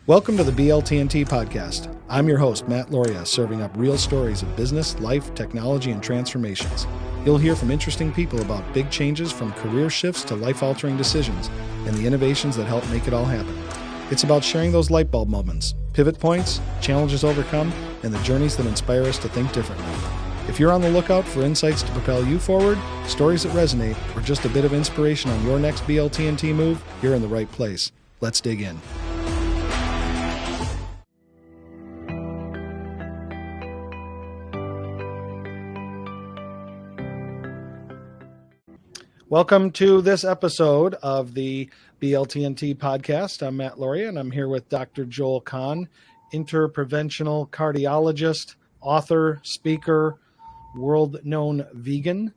Welcome to the BLTnT podcast. I'm your host, Matt Loria, serving up real stories of business, life, technology, and transformations. You'll hear from interesting people about big changes from career shifts to life-altering decisions and the innovations that help make it all happen. It's about sharing those light bulb moments, pivot points, challenges overcome, and the journeys that inspire us to think differently. If you're on the lookout for insights to propel you forward, stories that resonate, or just a bit of inspiration on your next BLTnT move, you're in the right place. Let's dig in. Welcome to this episode of the BLTnT podcast. I'm Matt Loria, and I'm here with Dr. Joel Kahn, interventional cardiologist, author, speaker, world-known vegan,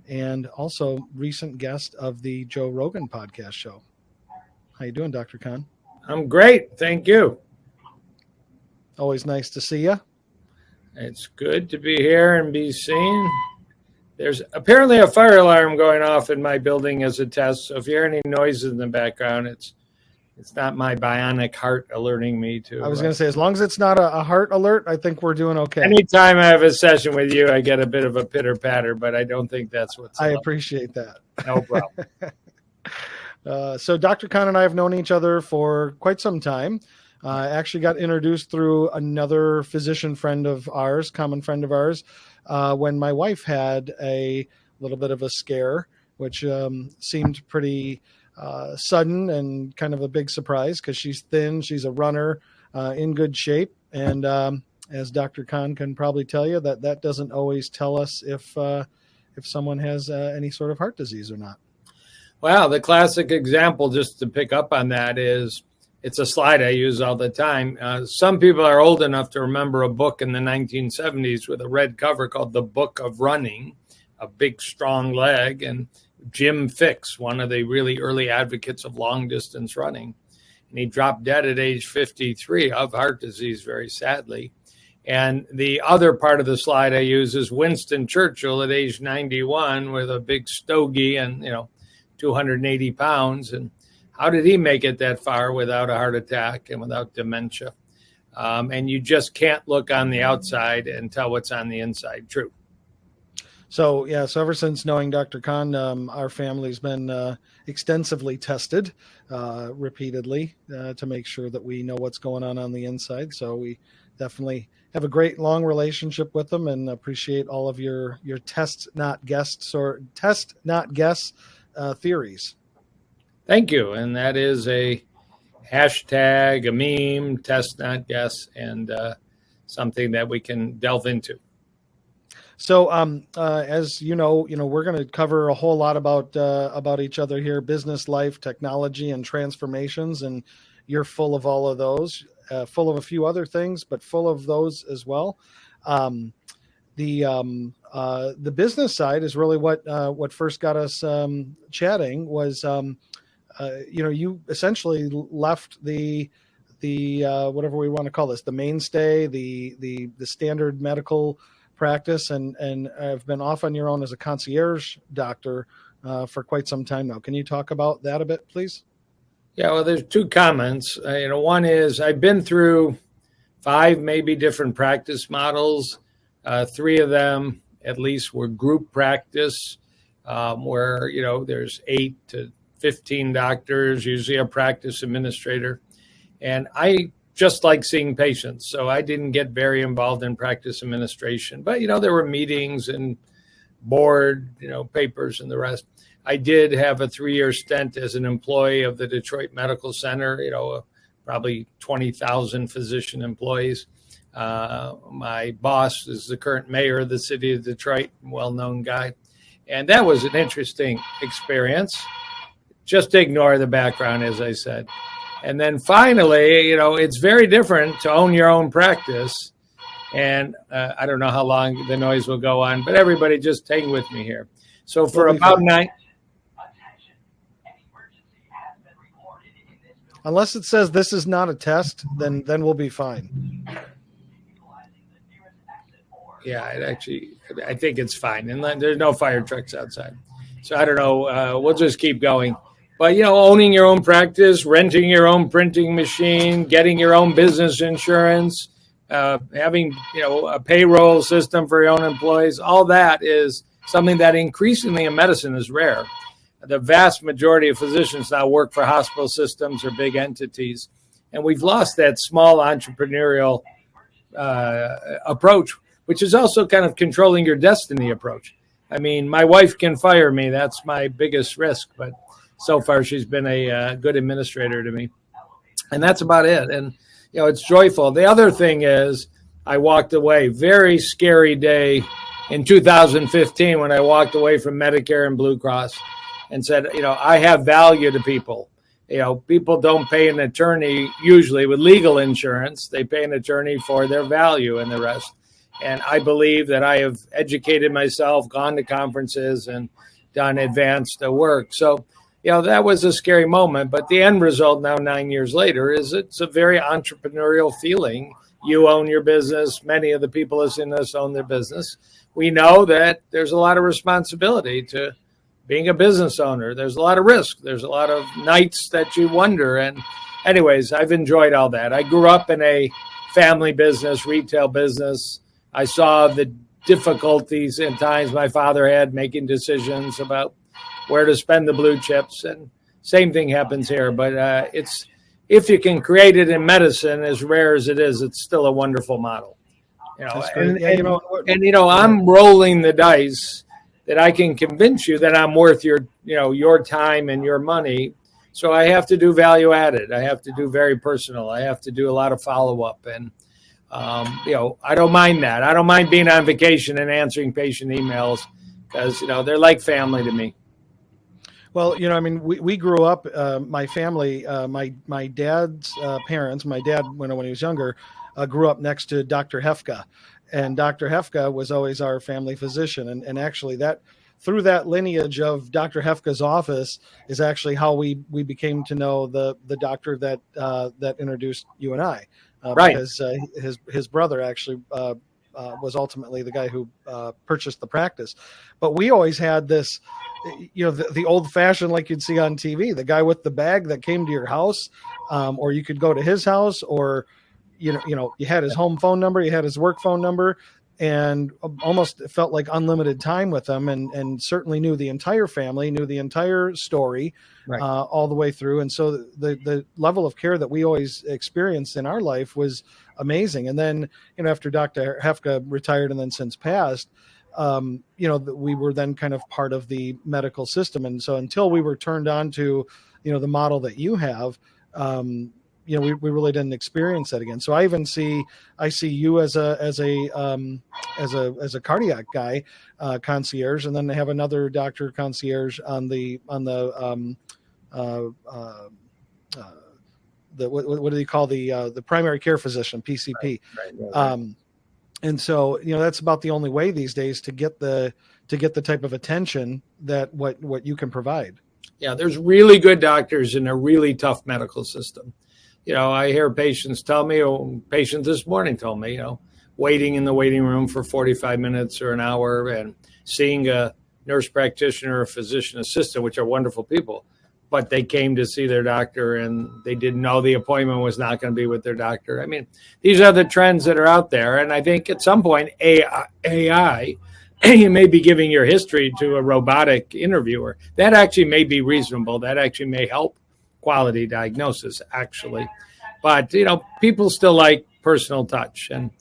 and also recent guest of the Joe Rogan podcast show. How you doing, Dr. Kahn? I'm great, thank you. Always nice to see you. It's good to be here and be seen. There's apparently a fire alarm going off in my building as a test, so if you hear any noises in the background, it's not my bionic heart alerting me to. I was going to say, as long as it's not a heart alert, I think we're doing okay. Anytime I have a session with you, I get a bit of a pitter-patter, but I don't think that's what's I appreciate that. No problem. So Dr. Kahn and I have known each other for quite some time. I actually got introduced through another physician friend of ours, common friend of ours, when my wife had a little bit of a scare, which seemed pretty sudden and kind of a big surprise because she's thin, she's a runner, in good shape. And as Dr. Kahn can probably tell you, that doesn't always tell us if someone has any sort of heart disease or not. Well, the classic example, just to pick up on that, is it's a slide I use all the time. Some people are old enough to remember a book in the 1970s with a red cover called The Book of Running, a big, strong leg. And Jim Fixx, one of the really early advocates of long-distance running. And he dropped dead at age 53 of heart disease, very sadly. And the other part of the slide I use is Winston Churchill at age 91 with a big stogie and, 280 pounds. And how did he make it that far without a heart attack and without dementia? And you just can't look on the outside and tell what's on the inside. True. So ever since knowing Dr. Kahn, our family's been extensively tested repeatedly to make sure that we know what's going on the inside. So we definitely have a great long relationship with them and appreciate all of your test not guess theories. Thank you. And that is a hashtag, a meme, test not guess, and something that we can delve into. So, as you know, we're going to cover a whole lot about each other here: business, life, technology, and transformations. And you're full of all of those, full of a few other things, but full of those as well. The business side is really what first got us chatting. Was you essentially left the whatever we want to call this, the mainstay, the standard medical practice, and have been off on your own as a concierge doctor for quite some time now. Can you talk about that a bit, please? Yeah, well, there's two comments. One is I've been through 5 maybe different practice models. 3 of them at least were group practice, where there's 8 to 15 doctors, usually a practice administrator, and I just like seeing patients, so I didn't get very involved in practice administration. But there were meetings and board, papers and the rest. I did have a 3-year stint as an employee of the Detroit Medical Center. Probably 20,000 physician employees. My boss is the current mayor of the city of Detroit, well-known guy, and that was an interesting experience. Just ignore the background, as I said. And then finally, it's very different to own your own practice. And I don't know how long the noise will go on, but everybody just hang with me here. So for about 9... Unless it says this is not a test, then we'll be fine. Yeah, I think it's fine. And there's no fire trucks outside. So I don't know. We'll just keep going. But, owning your own practice, renting your own printing machine, getting your own business insurance, having, a payroll system for your own employees, all that is something that increasingly in medicine is rare. The vast majority of physicians now work for hospital systems or big entities. And we've lost that small entrepreneurial approach, which is also kind of controlling your destiny approach. I mean, my wife can fire me. That's my biggest risk. But so far, she's been a good administrator to me. And that's about it. And, it's joyful. The other thing is I walked away, very scary day in 2015 when I walked away from Medicare and Blue Cross and said, I have value to people. People don't pay an attorney usually with legal insurance. They pay an attorney for their value and the rest. And I believe that I have educated myself, gone to conferences, and done advanced work. So, that was a scary moment. But the end result now, 9 years later, is it's a very entrepreneurial feeling. You own your business. Many of the people listening to us own their business. We know that there's a lot of responsibility to being a business owner. There's a lot of risk. There's a lot of nights that you wonder. And anyways, I've enjoyed all that. I grew up in a family business, retail business. I saw the difficulties in times my father had making decisions about where to spend the blue chips. And same thing happens here. But if you can create it in medicine, as rare as it is, it's still a wonderful model. I'm rolling the dice that I can convince you that I'm worth your time and your money. So I have to do value added. I have to do very personal. I have to do a lot of follow up. And, I don't mind that. I don't mind being on vacation and answering patient emails because, they're like family to me. Well, we grew up, my family, my dad's parents, my dad, when he was younger, grew up next to Dr. Hefka. And Dr. Hefka was always our family physician. And actually that through that lineage of Dr. Hefka's office is actually how we became to know the doctor that introduced you and I. Right. Because his brother actually was ultimately the guy who purchased the practice. But we always had this, the old fashioned, like you'd see on TV, the guy with the bag that came to your house, or you could go to his house, or, you had his home phone number, you had his work phone number, and almost felt like unlimited time with them, and certainly knew the entire family, knew the entire story, right, all the way through. And so the level of care that we always experienced in our life was amazing. And then, after Dr. Hefka retired and then since passed, we were then kind of part of the medical system. And so until we were turned on to, the model that you have, we really didn't experience that again. So I see you as a cardiac guy, concierge, and then they have another doctor concierge on the what do they call the primary care physician, PCP. Right. And so, that's about the only way these days to get the type of attention that what you can provide. Yeah, there's really good doctors in a really tough medical system. I hear patients tell me, patient this morning told me, waiting in the waiting room for 45 minutes or an hour and seeing a nurse practitioner or physician assistant, which are wonderful people, but they came to see their doctor and they didn't know the appointment was not going to be with their doctor. I mean, these are the trends that are out there. And I think at some point, AI, you may be giving your history to a robotic interviewer. That actually may be reasonable. That actually may help quality diagnosis, actually. But, people still like personal touch. And,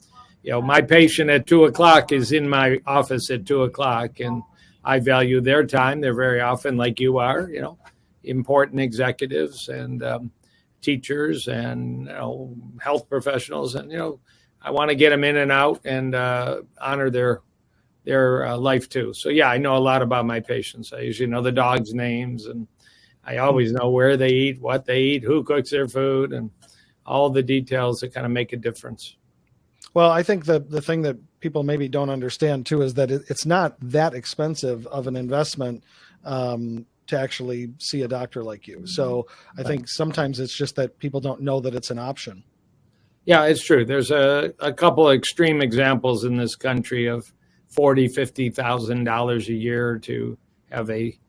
my patient at 2:00 is in my office at 2:00, and I value their time. They're very often, like you are, important executives and teachers and, health professionals. And, I want to get them in and out and honor their life too. So, yeah, I know a lot about my patients. I usually know the dogs' names, and I always know where they eat, what they eat, who cooks their food, and all the details that kind of make a difference. Well, I think the thing that people maybe don't understand too is that it's not that expensive of an investment to actually see a doctor like you. So I think sometimes it's just that people don't know that it's an option. Yeah, it's true. There's a couple of extreme examples in this country of $40,000, $50,000 a year to have a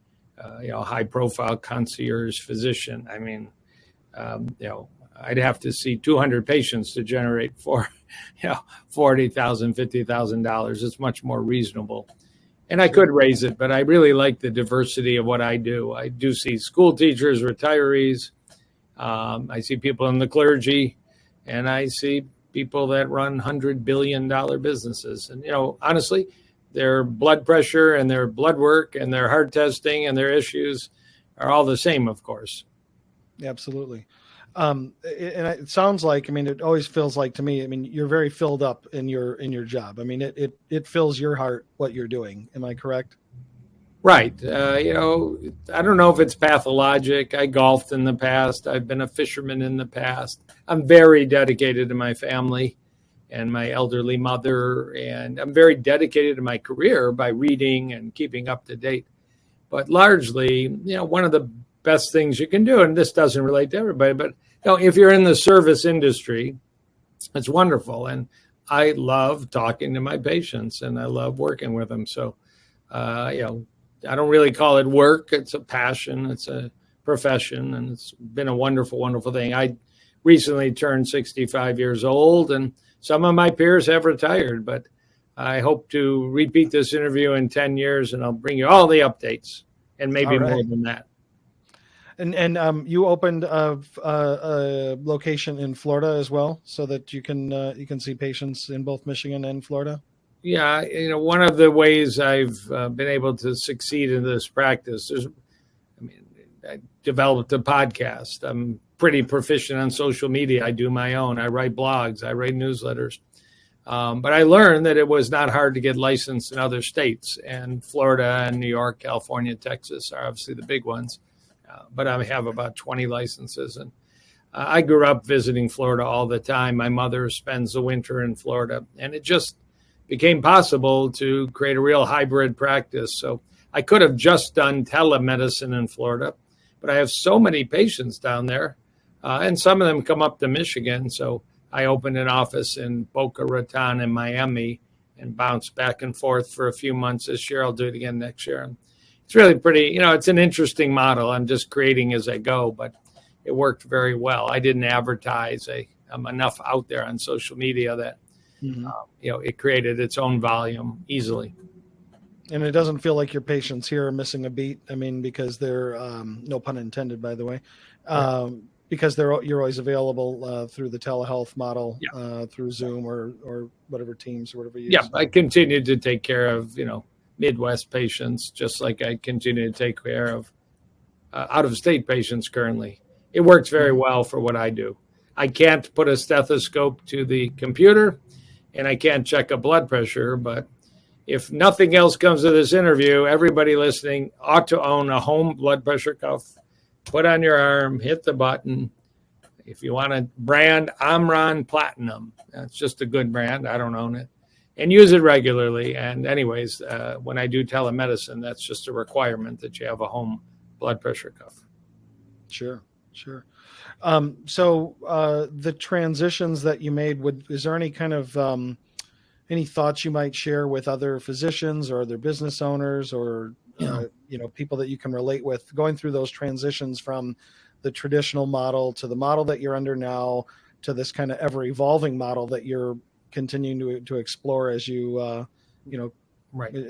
high profile concierge physician. I mean, I'd have to see 200 patients to generate $40,000, $50,000. It's much more reasonable. And I could raise it, but I really like the diversity of what I do. I do see school teachers, retirees. I see people in the clergy, and I see people that run $100 billion businesses. And, honestly, their blood pressure and their blood work and their heart testing and their issues are all the same, of course. Absolutely. And it sounds like, it always feels like to me, you're very filled up in your job. It fills your heart what you're doing. Am I correct? Right. I don't know if it's pathologic. I golfed in the past. I've been a fisherman in the past. I'm very dedicated to my family and my elderly mother, and I'm very dedicated to my career by reading and keeping up to date. But largely, one of the best things you can do, and this doesn't relate to everybody, but if you're in the service industry, it's wonderful. And I love talking to my patients and I love working with them. So, I don't really call it work. It's a passion. It's a profession. And it's been a wonderful, wonderful thing. I recently turned 65 years old, and some of my peers have retired, but I hope to repeat this interview in 10 years, and I'll bring you all the updates and maybe more than that. And you opened a location in Florida as well, so that you can see patients in both Michigan and Florida. Yeah, one of the ways I've been able to succeed in this practice is, I developed a podcast. I'm pretty proficient on social media. I do my own. I write blogs. I write newsletters. But I learned that it was not hard to get licensed in other states, and Florida and New York, California, Texas are obviously the big ones. But I have about 20 licenses, and I grew up visiting Florida all the time. My mother spends the winter in Florida, and it just became possible to create a real hybrid practice. So I could have just done telemedicine in Florida, but I have so many patients down there, and some of them come up to Michigan. So I opened an office in Boca Raton in Miami and bounced back and forth for a few months this year. I'll do it again next year. It's really pretty, it's an interesting model. I'm just creating as I go, but it worked very well. I didn't advertise. I'm enough out there on social media that, it created its own volume easily. And it doesn't feel like your patients here are missing a beat. Because they're, no pun intended, by the way, because you're always available through the telehealth model, through Zoom or whatever Teams or whatever you use. Yeah, I continue to take care of, Midwest patients, just like I continue to take care of out-of-state patients currently. It works very well for what I do. I can't put a stethoscope to the computer, and I can't check a blood pressure, but if nothing else comes of this interview, everybody listening ought to own a home blood pressure cuff. Put on your arm, hit the button. If you want a brand, Omron Platinum. That's just a good brand. I don't own it. And use it regularly. And anyways, when I do telemedicine, that's just a requirement that you have a home blood pressure cuff. Sure. So the transitions that you made, is there any kind of any thoughts you might share with other physicians or other business owners or people that you can relate with going through those transitions from the traditional model to the model that you're under now to this kind of ever evolving model that you're continuing to explore as you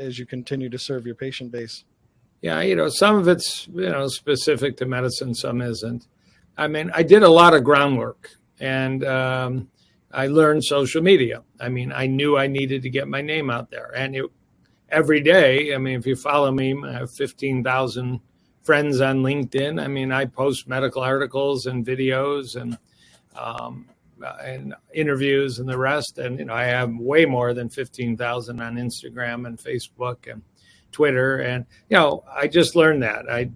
as you continue to serve your patient base? Yeah, some of it's specific to medicine, some isn't. I did a lot of groundwork, and I learned social media. I knew I needed to get my name out there, and every day. If you follow me, I have 15,000 friends on LinkedIn. I post medical articles and videos and interviews and the rest. And, I have way more than 15,000 on Instagram and Facebook and Twitter. And, I just learned that. I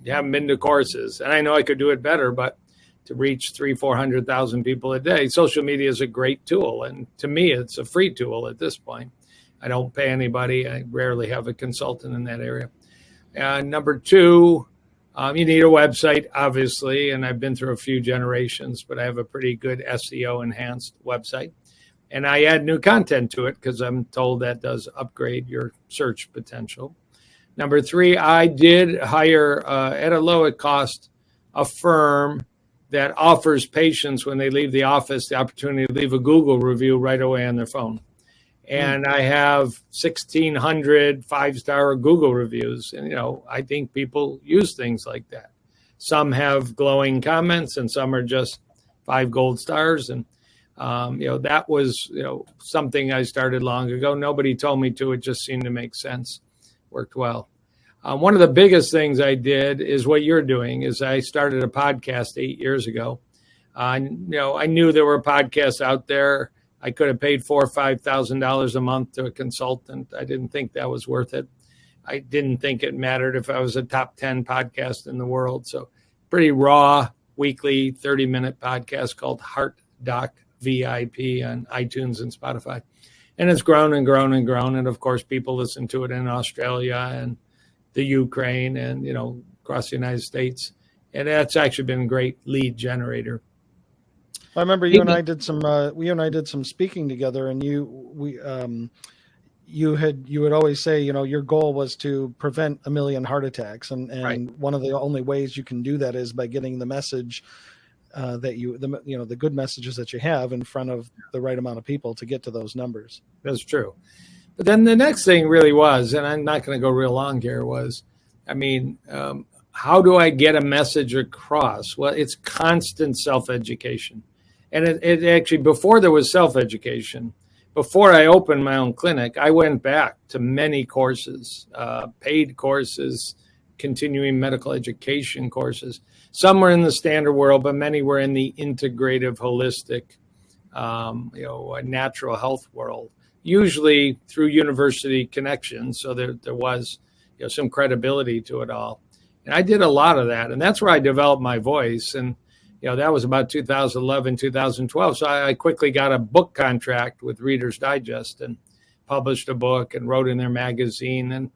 haven't been to courses, and I know I could do it better, but to reach 300,000-400,000 people a day, social media is a great tool. And to me, it's a free tool at this point. I don't pay anybody. I rarely have a consultant in that area. Number two, you need a website, obviously, and I've been through a few generations, but I have a pretty good SEO-enhanced website. And I add new content to it because I'm told that does upgrade your search potential. Number three, I did hire at a lower cost a firm that offers patients, when they leave the office, the opportunity to leave a Google review right away on their phone. And I have 1,600 five-star Google reviews. And, I think people use things like that. Some have glowing comments and some are just 5 gold stars. And, that was, something I started long ago. Nobody told me to. It just seemed to make sense. Worked well. One of the biggest things I did is what you're doing. Is I started a podcast 8 years ago. I knew there were podcasts out there. I could have paid $4,000 or $5,000 a month to a consultant. I didn't think that was worth it. I didn't think it mattered if I was a top 10 podcast in the world. So pretty raw weekly 30-minute podcast called Heart Doc VIP on iTunes and Spotify. And it's grown and grown and grown. And of course, people listen to it in Australia and the Ukraine and, across the United States. And that's actually been a great lead generator. I remember you and I did some speaking together, and you would always say, your goal was to prevent 1 million heart attacks. And right. One of the only ways you can do that is by getting the message the good messages that you have in front of the right amount of people to get to those numbers. That's true. But then the next thing really was, and I'm not going to go real long here, was, how do I get a message across? Well, it's constant self-education. And it actually, before there was self-education, before I opened my own clinic, I went back to many courses, paid courses, continuing medical education courses. Some were in the standard world, but many were in the integrative, holistic, natural health world, usually through university connections. So there was some credibility to it all. And I did a lot of that. And that's where I developed my voice. And that was about 2011, 2012. So I quickly got a book contract with Reader's Digest and published a book and wrote in their magazine. And,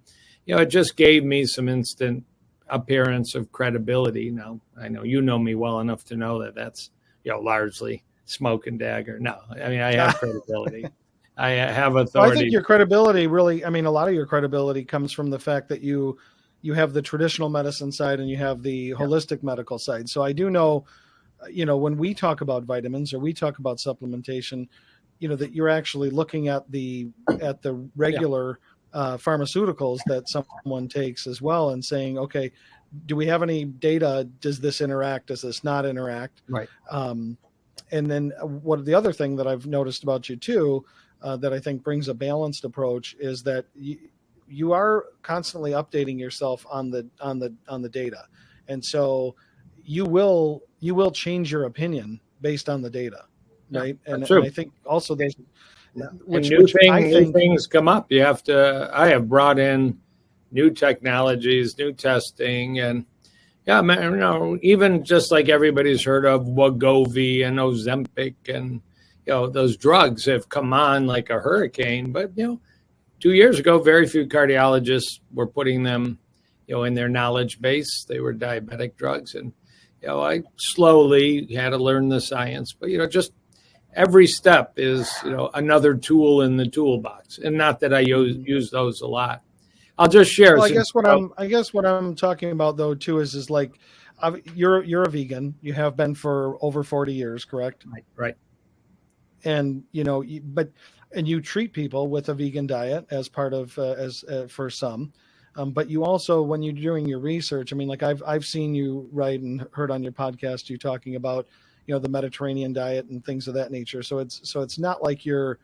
it just gave me some instant appearance of credibility. Now, I know you know me well enough to know that that's, largely smoke and dagger. No, I have credibility. I have authority. Well, I think your credibility really, a lot of your credibility comes from the fact that you have the traditional medicine side and you have the holistic medical side. So I do know, when we talk about vitamins or we talk about supplementation, that you're actually looking at the regular pharmaceuticals that someone takes as well and saying, okay, do we have any data? Does this interact? Does this not interact? Right. And then the other thing that I've noticed about you too, that I think brings a balanced approach is that you are constantly updating yourself on the data. And so you will change your opinion based on the data, right? And I think also there's new things come up. I have brought in new technologies, new testing, and even just like everybody's heard of Wegovy and Ozempic, and those drugs have come on like a hurricane. But 2 years ago, very few cardiologists were putting them, in their knowledge base. They were diabetic drugs, and I slowly had to learn the science. But just every step is another tool in the toolbox, and not that I use those a lot. I'll just share. Well, I guess what I'm talking about though too is like you're a vegan. You have been for over 40 years, correct? Right. And you treat people with a vegan diet as part of for some. But you also, when you're doing your research, I've seen you write and heard on your podcast you talking about the Mediterranean diet and things of that nature. So it's not like you're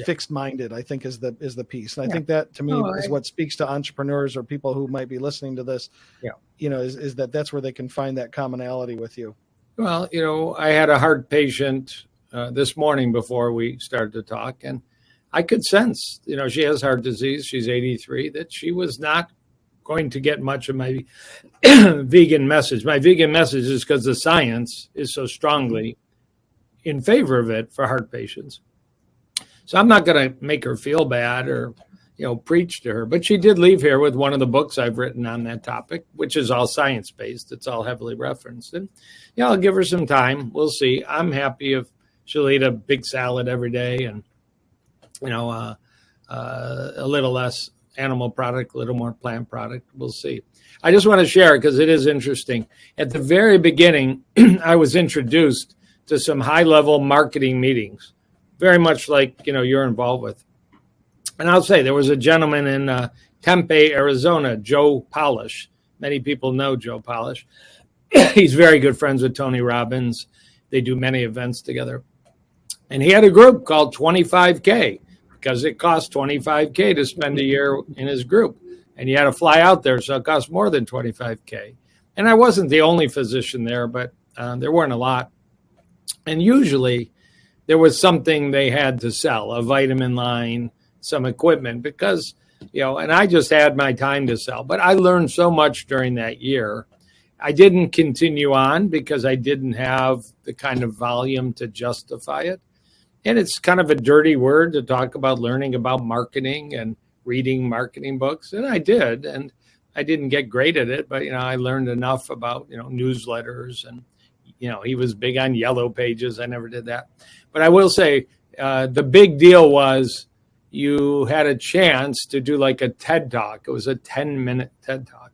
fixed minded, I think is the piece. And I think that to me is what speaks to entrepreneurs or people who might be listening to this. Is that's where they can find that commonality with you. Well, I had a heart patient this morning before we started to talk, and I could sense, she has heart disease. She's 83, that she was not going to get much of my vegan message. My vegan message is because the science is so strongly in favor of it for heart patients. So I'm not going to make her feel bad or, preach to her. But she did leave here with one of the books I've written on that topic, which is all science-based. It's all heavily referenced. And, I'll give her some time. We'll see. I'm happy if she'll eat a big salad every day and, a little less animal product, a little more plant product. We'll see. I just want to share because it is interesting. At the very beginning, I was introduced to some high-level marketing meetings, very much like you're involved with. And I'll say there was a gentleman in Tempe, Arizona, Joe Polish. Many people know Joe Polish. He's very good friends with Tony Robbins. They do many events together. And he had a group called 25K because it cost 25K to spend a year in his group. And you had to fly out there, so it cost more than 25K. And I wasn't the only physician there, but there weren't a lot. And usually there was something they had to sell, a vitamin line, some equipment, because, and I just had my time to sell. But I learned so much during that year. I didn't continue on because I didn't have the kind of volume to justify it. And it's kind of a dirty word to talk about learning about marketing and reading marketing books. And I did. And I didn't get great at it, but, I learned enough about, newsletters. And, he was big on yellow pages. I never did that. But I will say the big deal was you had a chance to do like a TED Talk. It was a 10-minute TED Talk.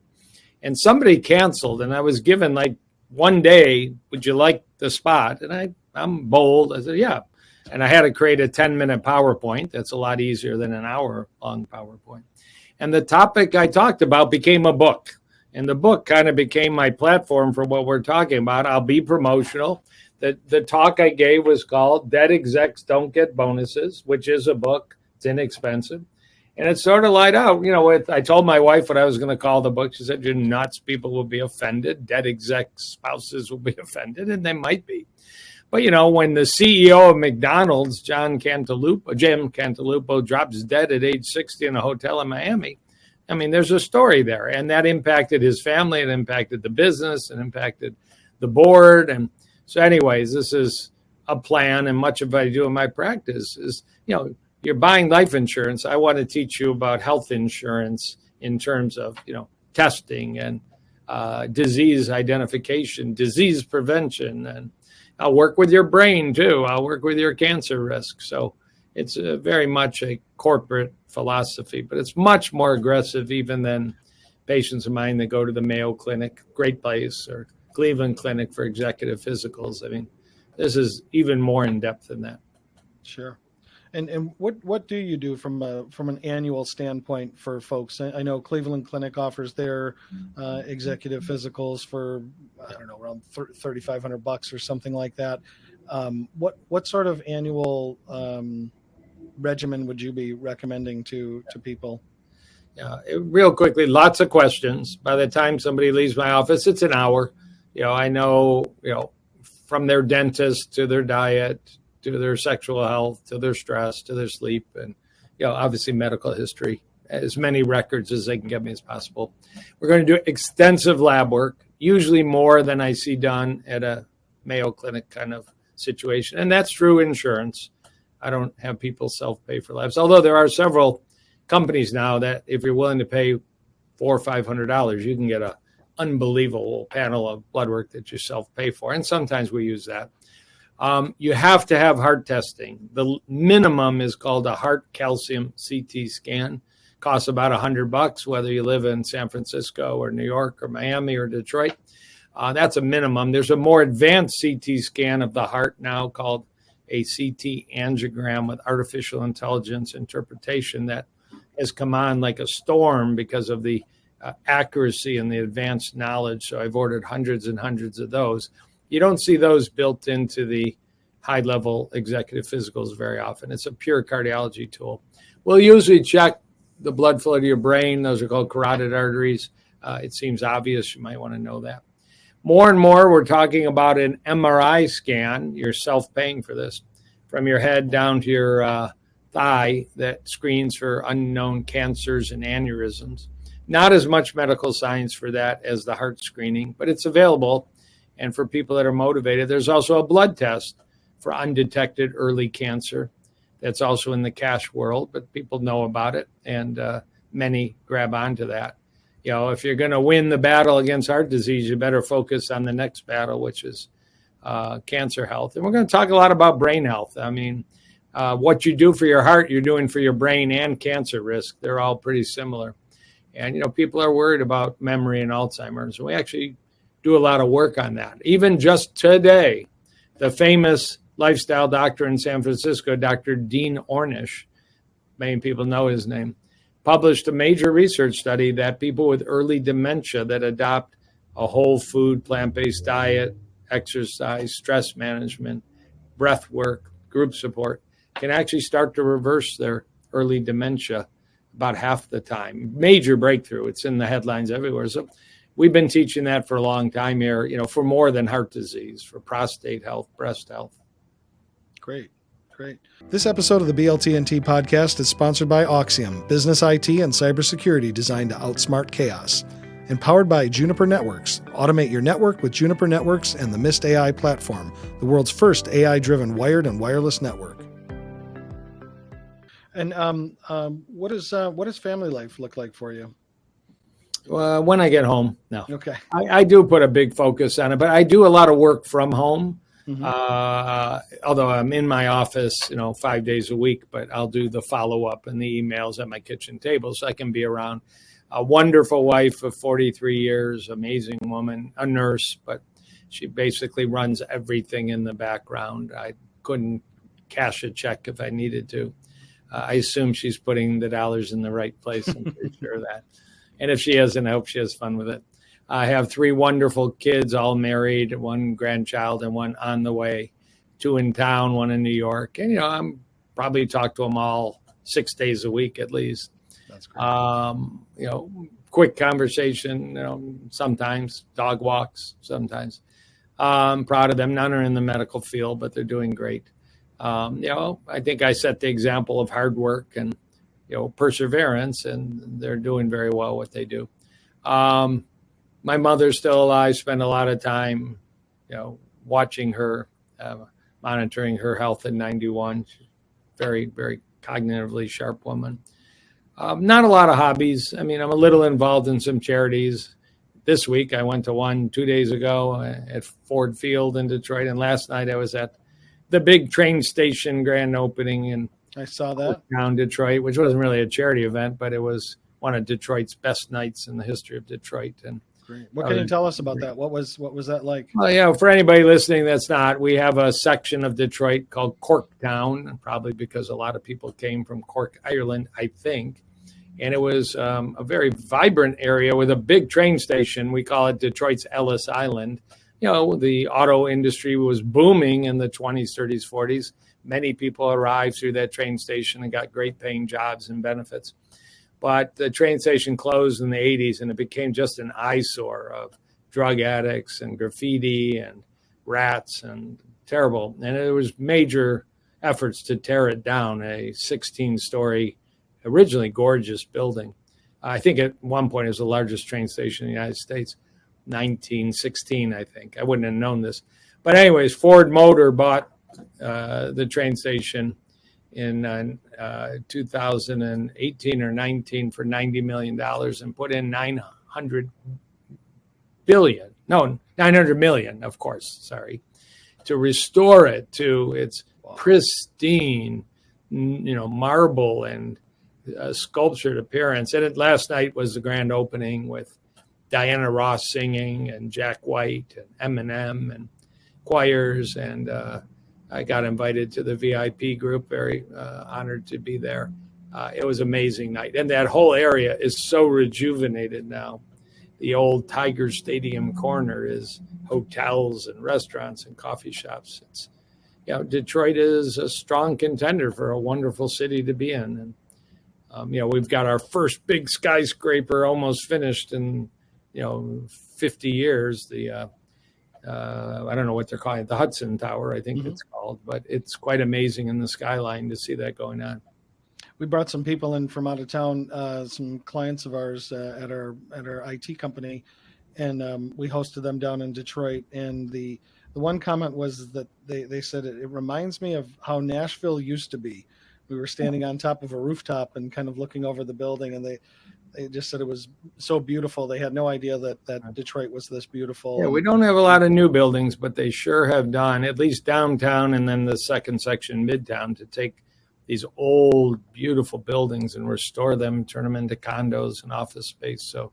And somebody canceled, and I was given like one day, would you like the spot? And I'm bold. I said, yeah. And I had to create a 10-minute PowerPoint. That's a lot easier than an hour-long PowerPoint. And the topic I talked about became a book. And the book kind of became my platform for what we're talking about. I'll be promotional. The talk I gave was called Dead Execs Don't Get Bonuses, which is a book. It's inexpensive. And it sort of light out, I told my wife what I was going to call the book. She said, you're nuts. People will be offended. Dead exec spouses will be offended, and they might be. But, when the CEO of McDonald's, Jim Cantalupo, drops dead at age 60 in a hotel in Miami, there's a story there. And that impacted his family. It impacted the business. It impacted the board. And so anyways, this is a plan. And much of what I do in my practice is, you're buying life insurance. I want to teach you about health insurance in terms of, testing and disease identification, disease prevention. And I'll work with your brain, too. I'll work with your cancer risk. So it's very much a corporate philosophy, but it's much more aggressive even than patients of mine that go to the Mayo Clinic, great place, or Cleveland Clinic for executive physicals. This is even more in depth than that. Sure. And what do you do from an annual standpoint for folks? I know Cleveland Clinic offers their executive physicals for, I don't know, around $3,500 or something like that. What sort of annual regimen would you be recommending to people? Yeah, real quickly, lots of questions. By the time somebody leaves my office, it's an hour. I know, from their dentist to their diet, to their sexual health, to their stress, to their sleep, and obviously medical history, as many records as they can get me as possible. We're going to do extensive lab work, usually more than I see done at a Mayo Clinic kind of situation. And that's true insurance. I don't have people self-pay for labs, although there are several companies now that if you're willing to pay $400 or $500, you can get an unbelievable panel of blood work that you self-pay for. And sometimes we use that. You have to have heart testing. The minimum is called a heart calcium CT scan. Costs about $100, whether you live in San Francisco or New York or Miami or Detroit. That's a minimum. There's a more advanced CT scan of the heart now called a CT angiogram with artificial intelligence interpretation that has come on like a storm because of the accuracy and the advanced knowledge. So I've ordered hundreds and hundreds of those. You don't see those built into the high-level executive physicals very often. It's a pure cardiology tool. We'll usually check the blood flow to your brain. Those are called carotid arteries. It seems obvious. You might want to know that. More and more, we're talking about an MRI scan. You're self-paying for this from your head down to your thigh that screens for unknown cancers and aneurysms. Not as much medical science for that as the heart screening, but it's available. And for people that are motivated, there's also a blood test for undetected early cancer. That's also in the cash world, but people know about it, and many grab onto that. If you're going to win the battle against heart disease, you better focus on the next battle, which is cancer health. And we're going to talk a lot about brain health. What you do for your heart, you're doing for your brain and cancer risk. They're all pretty similar. And, people are worried about memory and Alzheimer's. We actually do a lot of work on that. Even just today, the famous lifestyle doctor in San Francisco, Dr. Dean Ornish, many people know his name, published a major research study that people with early dementia that adopt a whole food, plant-based diet, exercise, stress management, breath work, group support, can actually start to reverse their early dementia about half the time. Major breakthrough. It's in the headlines everywhere. So we've been teaching that for a long time here, for more than heart disease, for prostate health, breast health. Great. This episode of the BLTnT podcast is sponsored by Auxium, business IT and cybersecurity designed to outsmart chaos. Empowered by Juniper Networks. Automate your network with Juniper Networks and the Mist AI platform, the world's first AI-driven wired and wireless network. And what does family life look like for you? When I get home, no. Okay. I do put a big focus on it, but I do a lot of work from home. Mm-hmm. Although I'm in my office, 5 days a week, but I'll do the follow-up and the emails at my kitchen table so I can be around. A wonderful wife of 43 years, amazing woman, a nurse, but she basically runs everything in the background. I couldn't cash a check if I needed to. I assume she's putting the dollars in the right place. I'm pretty sure of that. And if she isn't, I hope she has fun with it. I have 3 wonderful kids, all married, 1 grandchild and 1 on the way, 2 in town, 1 in New York. And, I'm probably talk to them all 6 days a week at least. That's great. Quick conversation, sometimes dog walks, sometimes. I'm proud of them. None are in the medical field, but they're doing great. I think I set the example of hard work and, perseverance, and they're doing very well what they do. My mother's still alive, spend a lot of time, watching her, monitoring her health at 91. She's very, very cognitively sharp woman. Not a lot of hobbies. I'm a little involved in some charities. This week, I went to one 2 days ago at Ford Field in Detroit. And last night I was at the big train station grand opening in I saw that. Down Detroit, which wasn't really a charity event, but it was one of Detroit's best nights in the history of Detroit. And great. What can you tell us about that? What was that like? Well, for anybody listening that's not, we have a section of Detroit called Corktown, probably because a lot of people came from Cork, Ireland, I think. And it was a very vibrant area with a big train station. We call it Detroit's Ellis Island. The auto industry was booming in the 20s, 30s, 40s. Many people arrived through that train station and got great paying jobs and benefits. But the train station closed in the 80s, and it became just an eyesore of drug addicts and graffiti and rats and terrible. And there was major efforts to tear it down, a 16-story, originally gorgeous building. I think at one point it was the largest train station in the United States, 1916, I think. I wouldn't have known this. But anyways, Ford Motor bought the train station in 2018 or 19 for $90 million and put in $900 million, of course, to restore it to its pristine, marble and sculptured appearance. And last night was the grand opening with Diana Ross singing and Jack White and Eminem and choirs. And I got invited to the VIP group, very honored to be there. It was an amazing night. And that whole area is so rejuvenated now. The old Tiger Stadium corner is hotels and restaurants and coffee shops. It's, Detroit is a strong contender for a wonderful city to be in. And, we've got our first big skyscraper almost finished in, 50 years. The I don't know what they're calling it, the Hudson Tower, I think it's called, but it's quite amazing in the skyline to see that going on. We brought some people in from out of town, some clients of ours at our IT company, and we hosted them down in Detroit. And the one comment was that they said it reminds me of how Nashville used to be. We were standing on top of a rooftop and kind of looking over the building, and They just said it was so beautiful. They had no idea that Detroit was this beautiful. Yeah, we don't have a lot of new buildings, but they sure have done, at least downtown and then the second section, Midtown, to take these old, beautiful buildings and restore them, turn them into condos and office space. So,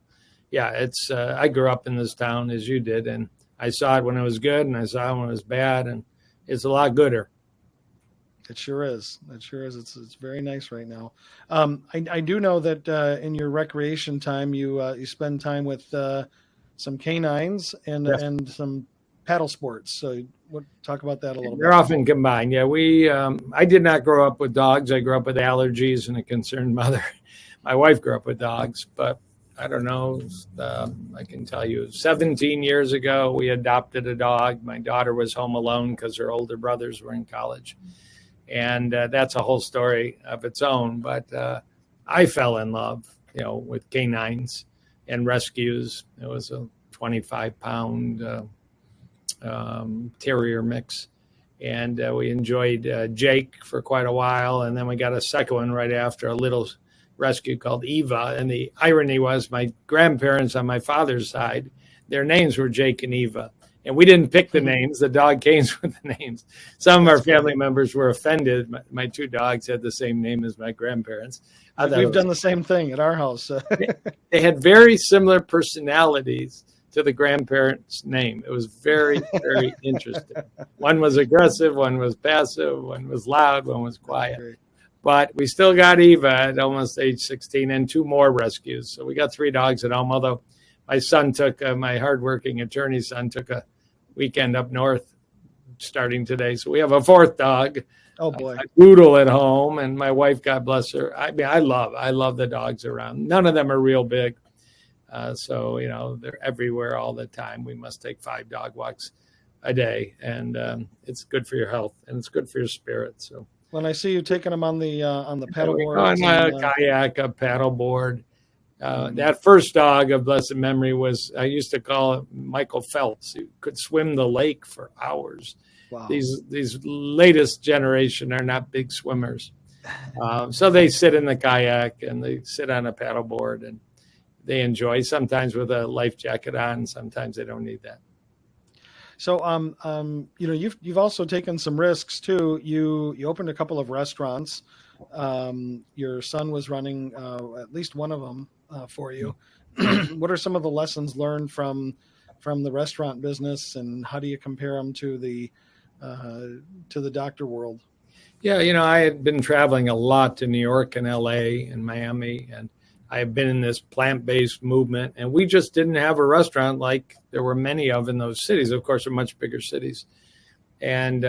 yeah, it's. I grew up in this town as you did, and I saw it when it was good, and I saw it when it was bad, and it's a lot gooder. It sure is. It sure is. It's very nice right now. I do know that in your recreation time, you spend time with some canines and Yes. and some paddle sports. So talk about that a little They're bit. often combined. Yeah, I did not grow up with dogs. I grew up with allergies and a concerned mother. My wife grew up with dogs, but I don't know. I can tell you, 17 years ago, we adopted a dog. My daughter was home alone because her older brothers were in college. And that's a whole story of its own. But I fell in love, with canines and rescues. It was a 25-pound terrier mix. And we enjoyed Jake for quite a while. And then we got a second one right after, a little rescue called Eva. And the irony was my grandparents on my father's side, their names were Jake and Eva. And we didn't pick the names. The dog came with the names. Some of our family members were offended. My two dogs had the same name as my grandparents. We've done the same thing at our house. They had very similar personalities to the grandparents' name. It was very, very interesting. One was aggressive, one was passive, one was loud, one was quiet. But we still got Eva at almost age 16 and two more rescues. So we got 3 dogs at home, although my son my hardworking attorney son took a weekend up north starting today. So we have a 4th dog. Oh, boy. A poodle at home. And my wife, God bless her. I mean, I love the dogs around. None of them are real big. So, they're everywhere all the time. We must take 5 dog walks a day. And it's good for your health and it's good for your spirit. So when I see you taking them on the paddle board. On a kayak, a paddle board. That first dog of blessed memory I used to call it Michael Phelps. He could swim the lake for hours. Wow. These latest generation are not big swimmers. So they sit in the kayak and they sit on a paddle board and they enjoy, sometimes with a life jacket on, sometimes they don't need that. So, you've also taken some risks too. You opened a couple of restaurants. Your son was running at least one of them for you. What are some of the lessons learned from the restaurant business, and how do you compare them to the doctor world? Yeah, I had been traveling a lot to New York and LA and Miami, and I have been in this plant-based movement, and we just didn't have a restaurant like there were many of in those cities. Of course, they're much bigger cities. And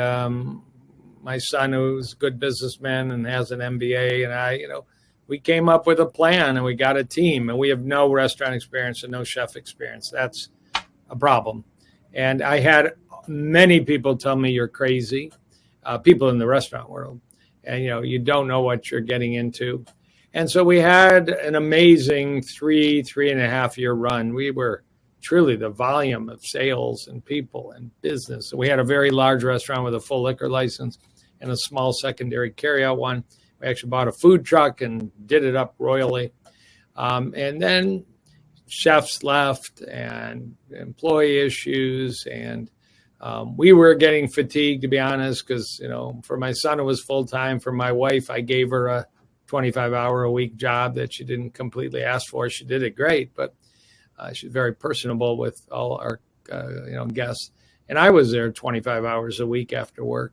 my son, who's a good businessman and has an MBA, and I, we came up with a plan and we got a team, and we have no restaurant experience and no chef experience. That's a problem. And I had many people tell me you're crazy, people in the restaurant world, and, you don't know what you're getting into. And so we had an amazing 3.5 year run. We were truly the volume of sales and people and business. So we had a very large restaurant with a full liquor license and a small secondary carryout one. We actually bought a food truck and did it up royally. And then chefs left and employee issues. And we were getting fatigued, to be honest, because, for my son, it was full time. For my wife, I gave her a 25-hour-a-week job that she didn't completely ask for. She did it great, but she's very personable with all our guests. And I was there 25 hours a week after work.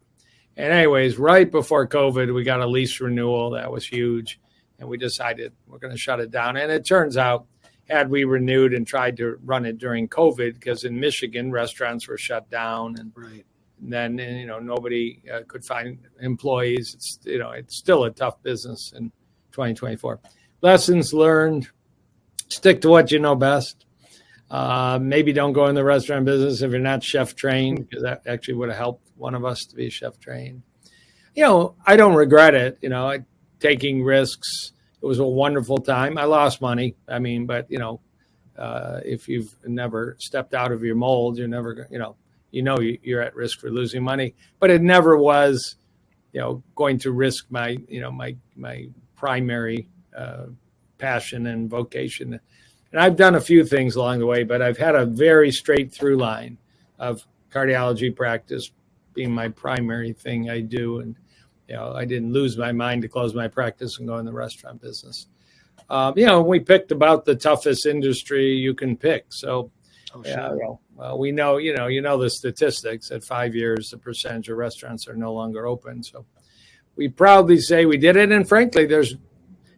And anyways, right before COVID, we got a lease renewal. That was huge. And we decided we're going to shut it down. And it turns out, had we renewed and tried to run it during COVID, because in Michigan, restaurants were shut down. And Right. then, nobody could find employees. It's still a tough business in 2024. Lessons learned: stick to what you know best. Maybe don't go in the restaurant business if you're not chef trained, because that actually would have helped one of us to be chef trained. I don't regret it. Taking risks. It was a wonderful time. I lost money. But if you've never stepped out of your mold, you're never you're at risk for losing money. But it never was, going to risk my primary passion and vocation. And I've done a few things along the way, but I've had a very straight through line of cardiology practice being my primary thing I do. And, I didn't lose my mind to close my practice and go in the restaurant business. We picked about the toughest industry you can pick. So, we know, the statistics at 5 years, the percentage of restaurants are no longer open. So we proudly say we did it. And frankly, there's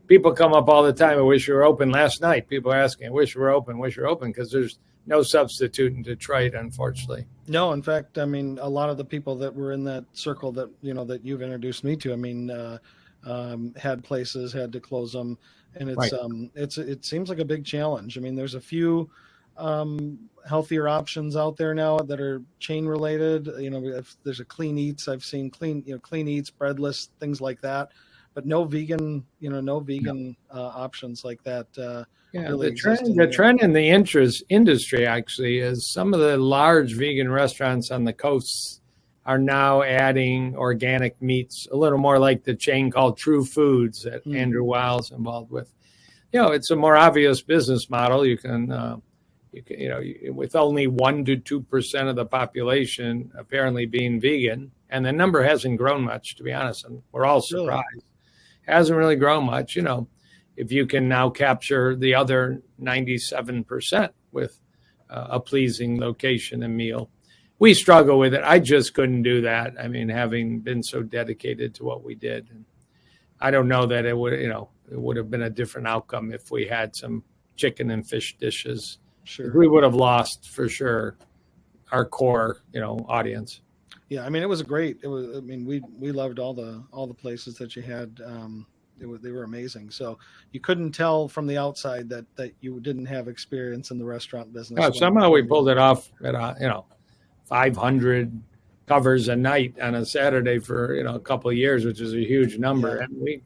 people come up all the time. I wish you were open. Last night, people are asking, I wish you were open, because there's no substitute in Detroit, unfortunately. No, in fact, I mean, a lot of the people that were in that circle that, that you've introduced me to, I mean, had places, had to close them. And it's, right. It seems like a big challenge. I mean, there's a few healthier options out there now that are chain related. If there's a Clean Eats, I've seen Clean Eats, breadless, things like that, but no vegan, options like that. Really the trend in the industry actually is some of the large vegan restaurants on the coasts are now adding organic meats, a little more like the chain called True Foods that Andrew Weil's involved with. It's a more obvious business model. You can with only 1 to 2% of the population apparently being vegan, and the number hasn't grown much, to be honest, and we're all surprised. Really? Hasn't really grown much, if you can now capture the other 97% with a pleasing location and meal. We struggle with it. I just couldn't do that. I mean, having been so dedicated to what we did, and I don't know that it would have been a different outcome if we had some chicken and fish dishes. Sure. We would have lost for sure our core, audience. Yeah, I mean, it was great. We loved all the places that you had. They were amazing. So you couldn't tell from the outside that you didn't have experience in the restaurant business. No, somehow we pulled it off at 500 covers a night on a Saturday for a couple of years, which is a huge number, yeah. And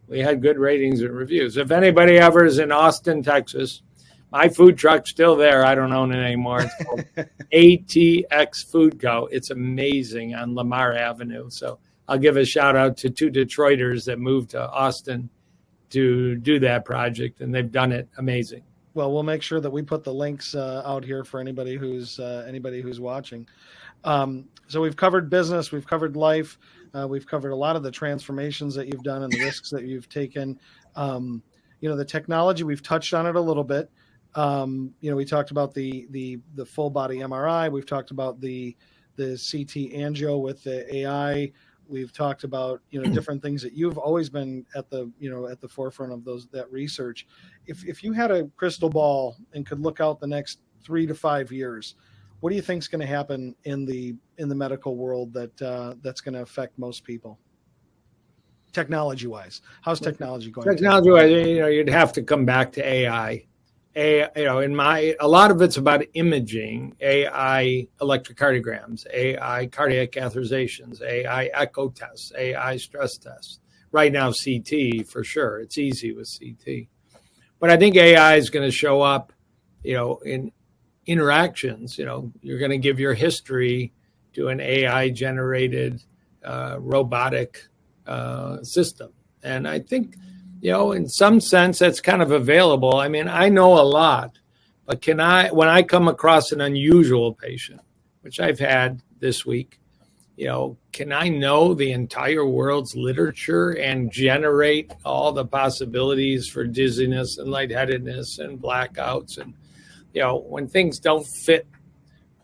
we had good ratings and reviews. If anybody ever is in Austin, Texas, my food truck's still there. I don't own it anymore. It's called ATX Food Co. It's amazing on Lamar Avenue. So I'll give a shout out to 2 Detroiters that moved to Austin to do that project, and they've done it amazing. Well, we'll make sure that we put the links out here for anybody who's watching. So we've covered business, we've covered life, we've covered a lot of the transformations that you've done and the risks that you've taken. The technology, we've touched on it a little bit. We talked about the full body MRI. We've talked about the CT angio with the AI. We've talked about, different things that you've always been at the forefront of that research. If you had a crystal ball and could look out the next 3 to 5 years, what do you think is going to happen in the medical world that's going to affect most people? Technology wise, how's technology going? Technology wise, you'd have to come back to AI. A lot of it's about imaging, AI electrocardiograms, AI cardiac catheterizations, AI echo tests, AI stress tests. Right now, CT for sure. It's easy with CT. But I think AI is going to show up, in interactions. You're going to give your history to an AI generated robotic system. And I think, in some sense, that's kind of available. I mean, I know a lot, but when I come across an unusual patient, which I've had this week, can I know the entire world's literature and generate all the possibilities for dizziness and lightheadedness and blackouts? And, when things don't fit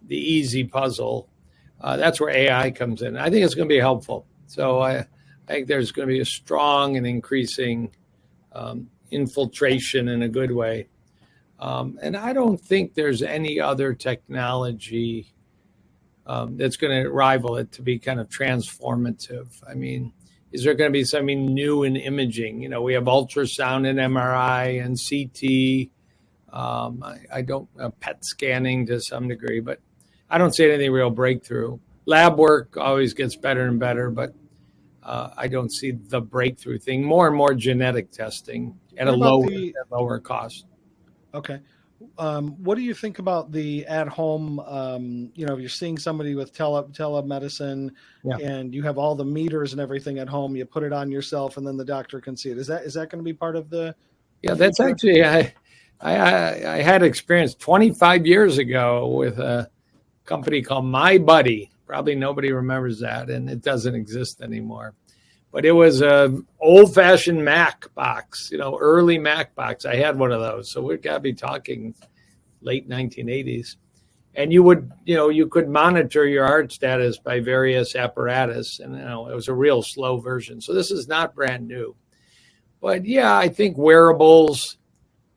the easy puzzle, that's where AI comes in. I think it's going to be helpful. So I think there's going to be a strong and increasing infiltration in a good way. And I don't think there's any other technology that's going to rival it to be kind of transformative. I mean, is there going to be something new in imaging? We have ultrasound and MRI and CT. I don't PET scanning to some degree, but I don't see anything real breakthrough. Lab work always gets better and better, but I don't see the breakthrough thing. More and more genetic testing at a lower cost. Okay. What do you think about the at-home, you're seeing somebody with telemedicine, yeah, and you have all the meters and everything at home, you put it on yourself and then the doctor can see it. Is that going to be part of the Yeah, that's actually, I had experience 25 years ago with a company called My Buddy. Probably nobody remembers that, and it doesn't exist anymore. But it was a old-fashioned Mac box, early Mac box. I had one of those, so we've got to be talking late 1980s. And you could monitor your heart status by various apparatus, and it was a real slow version. So this is not brand new. But yeah, I think wearables,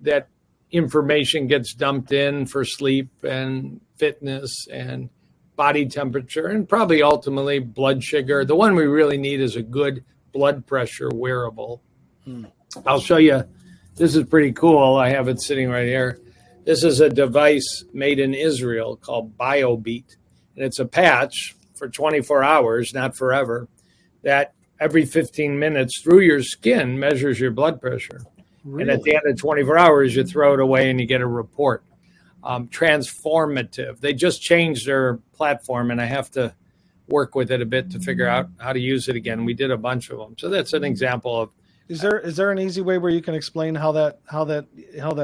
that information gets dumped in for sleep and fitness and body temperature and probably ultimately blood sugar. The one we really need is a good blood pressure wearable. I'll show you. This is pretty cool. I have it sitting right here. This is a device made in Israel called BioBeat. And it's a patch for 24 hours, not forever, that every 15 minutes through your skin measures your blood pressure. Really? And at the end of 24 hours, you throw it away and you get a report. Transformative. They just changed their platform, and I have to work with it a bit to figure out how to use it again. We did a bunch of them. So that's an example of. Is there an easy way where you can explain how that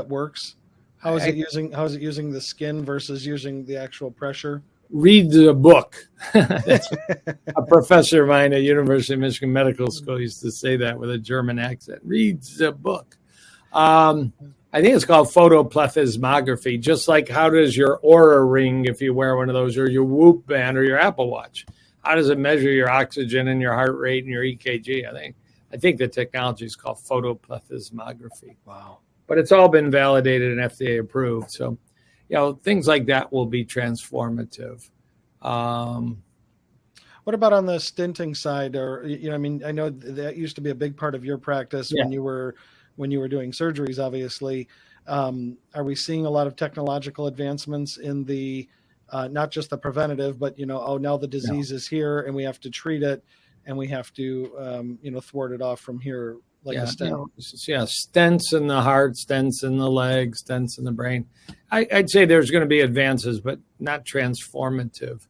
works? How is it using the skin versus using the actual pressure? Read the book. A professor of mine at University of Michigan Medical School used to say that with a German accent. Read the book. I think it's called photoplethysmography, just like how does your Aura ring, if you wear one of those, or your Whoop band or your Apple Watch, how does it measure your oxygen and your heart rate and your EKG? I think the technology is called photoplethysmography. Wow. But it's all been validated and FDA approved. So, things like that will be transformative. What about on the stenting side? Or, I know that used to be a big part of your practice when you were doing surgeries, obviously. Are we seeing a lot of technological advancements in the, not just the preventative, but, now the disease is here and we have to treat it and we have to, thwart it off from here like a stent? Stents in the heart, stents in the leg, stents in the brain. I'd say there's going to be advances, but not transformative.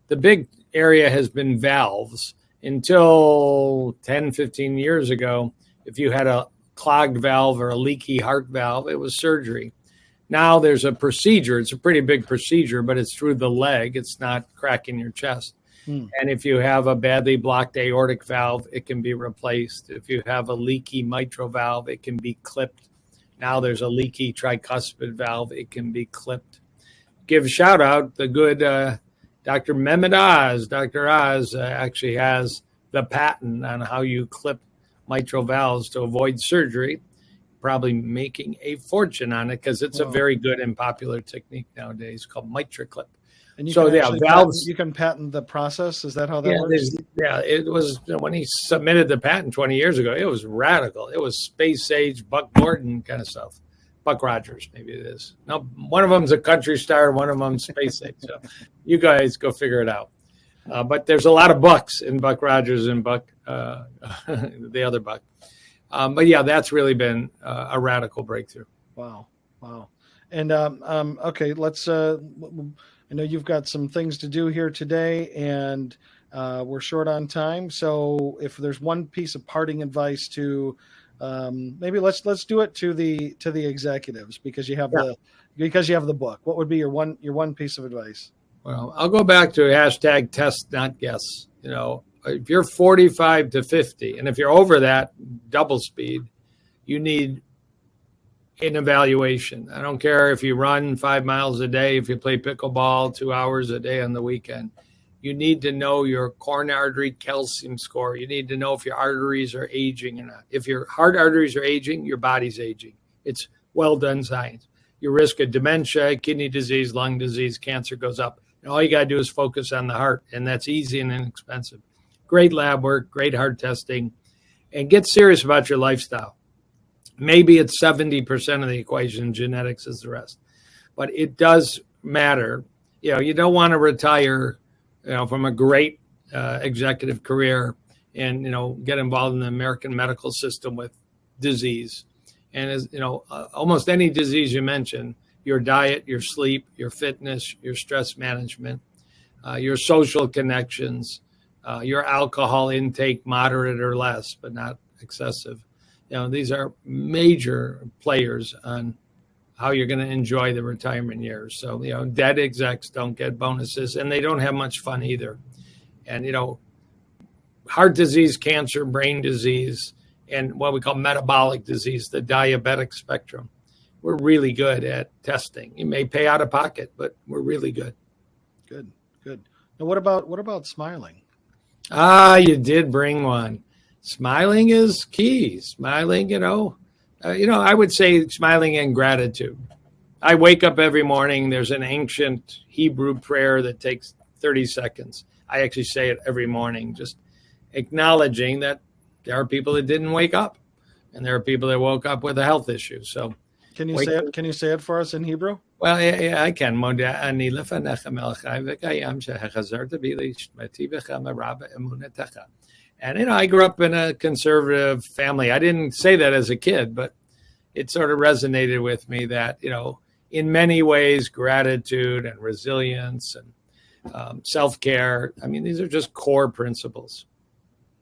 The big area has been valves. Until 10, 15 years ago, if you had a clogged valve or a leaky heart valve, it was surgery. Now there's a procedure. It's a pretty big procedure, but it's through the leg. It's not cracking your chest. And if you have a badly blocked aortic valve, it can be replaced. If you have a leaky mitral valve, it can be clipped. Now there's a leaky tricuspid valve. It can be clipped. Give a shout out the good Dr. Mehmet Oz. Dr. Oz actually has the patent on how you clip mitral valves to avoid surgery, probably making a fortune on it because it's a very good and popular technique nowadays called MitraClip. And valves. You can patent the process. Is that how that works? It was when he submitted the patent 20 years ago. It was radical. It was space age Buck Gordon kind of stuff. Buck Rogers, maybe it is. No, one of them's a country star. One of them's space age. So you guys go figure it out. But there's a lot of Bucks in Buck Rogers and Buck, the other Buck. But yeah, that's really been a radical breakthrough. Wow. And okay, let's. I know you've got some things to do here today, and we're short on time. So if there's one piece of parting advice to, maybe let's do it to the executives because you have the book. What would be your one piece of advice? Well, I'll go back to hashtag test, not guess. If you're 45 to 50, and if you're over that double speed, you need an evaluation. I don't care if you run 5 miles a day, if you play pickleball 2 hours a day on the weekend. You need to know your coronary artery calcium score. You need to know if your arteries are aging or not. If your heart arteries are aging, your body's aging. It's well done science. Your risk of dementia, kidney disease, lung disease, cancer goes up. And all you got to do is focus on the heart, and that's easy and inexpensive. Great lab work, great heart testing, and get serious about your lifestyle. Maybe it's 70% of the equation. Genetics is the rest. But it does matter. You don't want to retire, from a great executive career and, get involved in the American medical system with disease. And as almost any disease you mention, your diet, your sleep, your fitness, your stress management, your social connections, your alcohol intake, moderate or less, but not excessive, These are major players on how you're going to enjoy the retirement years. So, dead execs don't get bonuses, and they don't have much fun either. And, heart disease, cancer, brain disease, and what we call metabolic disease, the diabetic spectrum. We're really good at testing. You may pay out of pocket, but we're really good. Good. Now, what about smiling? You did bring one. Smiling is key. Smiling, I would say smiling and gratitude. I wake up every morning. There's an ancient Hebrew prayer that takes 30 seconds. I actually say it every morning, just acknowledging that there are people that didn't wake up, and there are people that woke up with a health issue. So, can you say it? Can you say it for us in Hebrew? Well, yeah, I can. And, I grew up in a conservative family. I didn't say that as a kid, but it sort of resonated with me that, in many ways, gratitude and resilience and self-care, these are just core principles.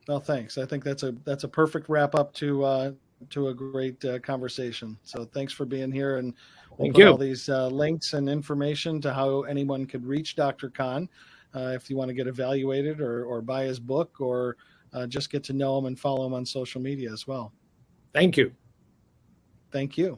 Well, thanks. I think that's a perfect wrap up to a great conversation. So thanks for being here, and we'll put all these links and information to how anyone could reach Dr. Kahn if you want to get evaluated or buy his book or just get to know him and follow him on social media as well. Thank you. Thank you.